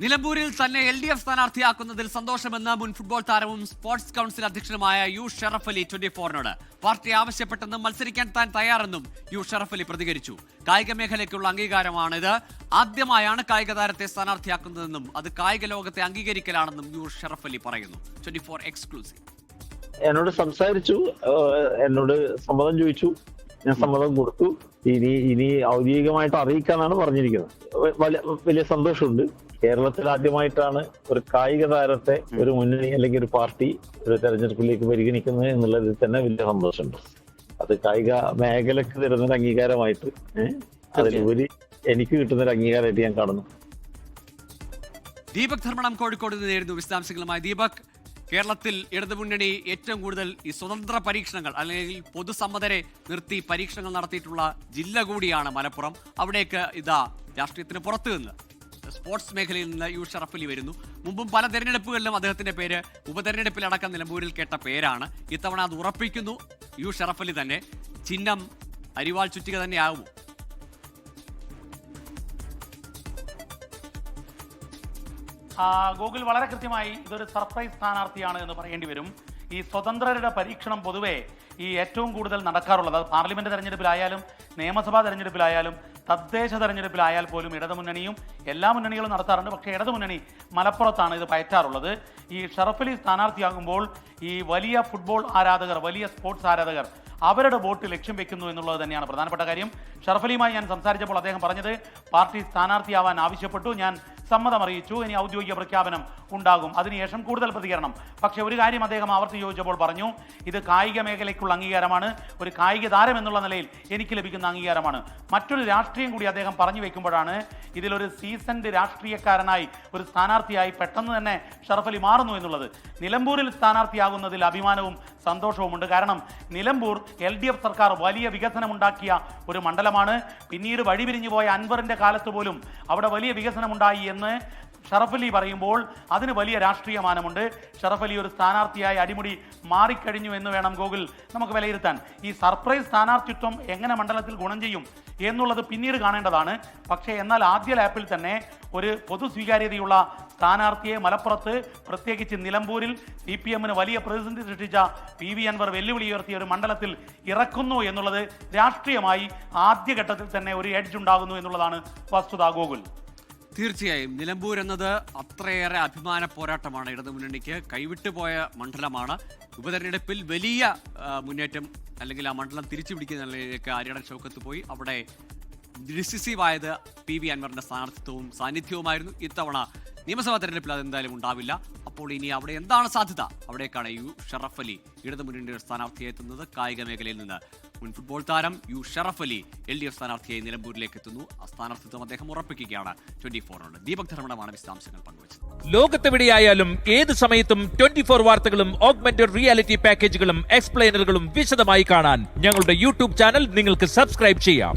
നിലമ്പൂരിൽ തന്നെ LDF സ്ഥാനാർത്ഥിയാക്കുന്നതിൽ സന്തോഷമെന്ന് മുൻ ഫുട്ബോൾ താരവും സ്പോർട്സ് കൗൺസിൽ അധ്യക്ഷനുമായ യു ഷറഫ് അലി 24നോട്. പാർട്ടി ആവശ്യപ്പെട്ടെന്നും മത്സരിക്കാൻ താൻ തയ്യാറെന്നും യു ഷറഫ് അലി പ്രതികരിച്ചു. കായിക മേഖലയ്ക്കുള്ള അംഗീകാരമാണിത്. ആദ്യമായാണ് കായിക താരത്തെ സ്ഥാനാർത്ഥിയാക്കുന്നതെന്നും അത് കായിക ലോകത്തെ അംഗീകരിക്കലാണെന്നും യു ഷറഫ് അലി പറയുന്നു. 24 എക്സ്ക്ലൂസീവ്. എന്നോട് സംസാരിച്ചു, എന്നോട് സമ്മതം ചോദിച്ചു, ഞാൻ സമ്മതം കൊടുത്തു. ഇനി ഔദ്യോഗികമായിട്ട് അറിയിക്കാനാണ് പറഞ്ഞിരിക്കുന്നത്. വലിയ സന്തോഷമുണ്ട്. കേരളത്തിൽ ആദ്യമായിട്ടാണ് ഒരു കായിക താരത്തെ ഒരു മുന്നണി അല്ലെങ്കിൽ ഒരു പാർട്ടി ഒരു തെരഞ്ഞെടുപ്പിലേക്ക് പരിഗണിക്കുന്നത് എന്നുള്ളതിൽ തന്നെ വലിയ സന്തോഷമുണ്ട്. അത് കായിക മേഖലക്ക് തരുന്നൊരു അംഗീകാരമായിട്ട് അതിലുപരി എനിക്ക് കിട്ടുന്നൊരു അംഗീകാരമായിട്ട് ഞാൻ കാണുന്നു. ദീപക് ധർമ്മണം കോഴിക്കോട് നിന്നായിരുന്നു വിശദാംശങ്ങളുമായി. ദീപക്, കേരളത്തിൽ ഇടതുമുന്നണി ഏറ്റവും കൂടുതൽ ഈ സ്വതന്ത്ര പരീക്ഷണങ്ങൾ അല്ലെങ്കിൽ പൊതുസമ്മതരെ നിർത്തി പരീക്ഷണങ്ങൾ നടത്തിയിട്ടുള്ള ജില്ല കൂടിയാണ് മലപ്പുറം. അവിടേക്ക് ഇതാ രാഷ്ട്രീയത്തിന് പുറത്തു നിന്ന് സ്പോർട്സ് മേഖലയിൽ നിന്ന് യു ഷറഫ് അലി വരുന്നു. മുമ്പും പല തെരഞ്ഞെടുപ്പുകളിലും അദ്ദേഹത്തിന്റെ പേര് ഉപതെരഞ്ഞെടുപ്പിലടക്കം നിലമ്പൂരിൽ കേട്ട പേരാണ്. ഇത്തവണ അത് ഉറപ്പിക്കുന്നു യു ഷറഫ് അലി തന്നെ. ചിഹ്നം അരിവാൾ ചുറ്റിക തന്നെയാകുമോ? ഗൂഗിൾ വളരെ കൃത്യമായി ഇതൊരു സർപ്രൈസ് സ്ഥാനാർത്ഥിയാണ് എന്ന് പറയേണ്ടി വരും. ഈ സ്വതന്ത്രരുടെ പരീക്ഷണം പൊതുവെ ഈ ഏറ്റവും കൂടുതൽ നടക്കാറുള്ളത് പാർലമെന്റ് തെരഞ്ഞെടുപ്പിലായാലും നിയമസഭാ തെരഞ്ഞെടുപ്പിലായാലും തദ്ദേശ തെരഞ്ഞെടുപ്പിലായാൽ പോലും ഇടതുമുന്നണിയും എല്ലാ മുന്നണികളും നടത്താറുണ്ട്. പക്ഷേ ഇടതുമുന്നണി മലപ്പുറത്താണ് ഇത് പയറ്റാറുള്ളത്. ഈ ഷറഫ് അലി സ്ഥാനാർത്ഥിയാകുമ്പോൾ ഈ വലിയ ഫുട്ബോൾ ആരാധകർ, വലിയ സ്പോർട്സ് ആരാധകർ അവരുടെ വോട്ട് ലക്ഷ്യം വെക്കുന്നു എന്നുള്ളത് തന്നെയാണ് പ്രധാനപ്പെട്ട കാര്യം. ഷറഫ് അലിയുമായി ഞാൻ സംസാരിച്ചപ്പോൾ അദ്ദേഹം പറഞ്ഞത് പാർട്ടി സ്ഥാനാർത്ഥിയാവാൻ ആവശ്യപ്പെട്ടു, ഞാൻ സമ്മതം അറിയിച്ചു, ഇനി ഔദ്യോഗിക പ്രഖ്യാപനം ഉണ്ടാകും, അതിനുശേഷം കൂടുതൽ പ്രതികരണം. പക്ഷേ ഒരു കാര്യം അദ്ദേഹം ആവർത്തി ചോദിച്ചപ്പോൾ പറഞ്ഞു, ഇത് കായിക മേഖലയ്ക്കുള്ള അംഗീകാരമാണ്, ഒരു കായിക താരം എന്നുള്ള നിലയിൽ എനിക്ക് ലഭിക്കുന്ന അംഗീകാരമാണ്. മറ്റൊരു രാഷ്ട്രീയം കൂടി അദ്ദേഹം പറഞ്ഞു വെക്കുമ്പോഴാണ് ഇതിലൊരു സീസൺഡ് രാഷ്ട്രീയക്കാരനായി ഒരു സ്ഥാനാർത്ഥിയായി പെട്ടെന്ന് തന്നെ ഷറഫ് അലി മാറുന്നു എന്നുള്ളത്. നിലമ്പൂരിൽ സ്ഥാനാർത്ഥിയാകുന്നതിൽ അഭിമാനവും സന്തോഷവുമുണ്ട്. കാരണം നിലമ്പൂർ LDF സർക്കാർ വലിയ വികസനമുണ്ടാക്കിയ ഒരു മണ്ഡലമാണ്. പിന്നീട് വഴിപിരിഞ്ഞു പോയ അൻവറിന്റെ കാലത്ത് പോലും അവിടെ വലിയ വികസനമുണ്ടായി എന്ന് ഷറഫ് അലി പറയുമ്പോൾ അതിന് വലിയ രാഷ്ട്രീയ മാനമുണ്ട്. ഷറഫ് അലി ഒരു സ്ഥാനാർത്ഥിയായി അടിമുടി മാറിക്കഴിഞ്ഞു എന്ന് വേണം ഗൂഗിൾ നമുക്ക് വിലയിരുത്താൻ. ഈ സർപ്രൈസ് സ്ഥാനാർത്ഥിത്വം എങ്ങനെ മണ്ഡലത്തിൽ ഗുണം ചെയ്യും എന്നുള്ളത് പിന്നീട് കാണേണ്ടതാണ്. പക്ഷേ എന്നാൽ ആദ്യ ലാപ്പിൽ തന്നെ ഒരു പൊതു സ്വീകാര്യതയുള്ള സ്ഥാനാർത്ഥിയെ മലപ്പുറത്ത്, പ്രത്യേകിച്ച് നിലമ്പൂരിൽ CPM-ന് വലിയ പ്രതിസന്ധി സൃഷ്ടിച്ച PV അൻവർ വെല്ലുവിളി ഉയർത്തിയ ഒരു മണ്ഡലത്തിൽ ഇറക്കുന്നു എന്നുള്ളത് രാഷ്ട്രീയമായി ആദ്യഘട്ടത്തിൽ തന്നെ ഒരു എഡ്ജ് ഉണ്ടാകുന്നു എന്നുള്ളതാണ് വസ്തുത. ഗൂഗിൾ തീർച്ചയായും നിലമ്പൂർ എന്നത് അത്രയേറെ അഭിമാന പോരാട്ടമാണ് ഇടതുമുന്നണിക്ക്. കൈവിട്ടുപോയ മണ്ഡലമാണ്. ഉപതെരഞ്ഞെടുപ്പിൽ വലിയ മുന്നേറ്റം അല്ലെങ്കിൽ ആ മണ്ഡലം തിരിച്ചു പിടിക്കുന്ന നിലയിലേക്ക് ആര്യടൻ ഷൗക്കത്ത് പോയി. അവിടെ ഡിസിസീവായത് PV അൻവറിന്റെ സ്ഥാനാർത്ഥിത്വവും സാന്നിധ്യവുമായിരുന്നു. ഇത്തവണ നിയമസഭാ തെരഞ്ഞെടുപ്പിൽ അതെന്തായാലും ഉണ്ടാവില്ല. അപ്പോൾ ഇനി അവിടെ എന്താണ് സാധ്യത? അവിടേക്കാണ് യു ഷറഫ് അലി ഇടതുമുന്നണിയുടെ സ്ഥാനാർത്ഥിയായി എത്തുന്നത്. കായിക മേഖലയിൽ നിന്ന് മുൻ ഫുട്ബോൾ താരം യു ഷറഫ് അലി LDF സ്ഥാനാർത്ഥിയായി നിലമ്പൂരിലേക്ക് എത്തുന്നു. ആ സ്ഥാനാർത്ഥിത്വം അദ്ദേഹം ഉറപ്പിക്കുകയാണ് 24നോട്. ദീപക് ധർമ്മണമാണ് വിശദാംശങ്ങൾ പങ്കുവച്ചത്. ലോകത്തെവിടെയായാലും ഏത് സമയത്തും 24 വാർത്തകളും ഓഗ്മെന്റഡ് റിയാലിറ്റി പാക്കേജുകളും എക്സ്പ്ലെയിനറുകളും വിശദമായി കാണാൻ ഞങ്ങളുടെ YouTube ചാനൽ നിങ്ങൾക്ക് സബ്സ്ക്രൈബ് ചെയ്യാം.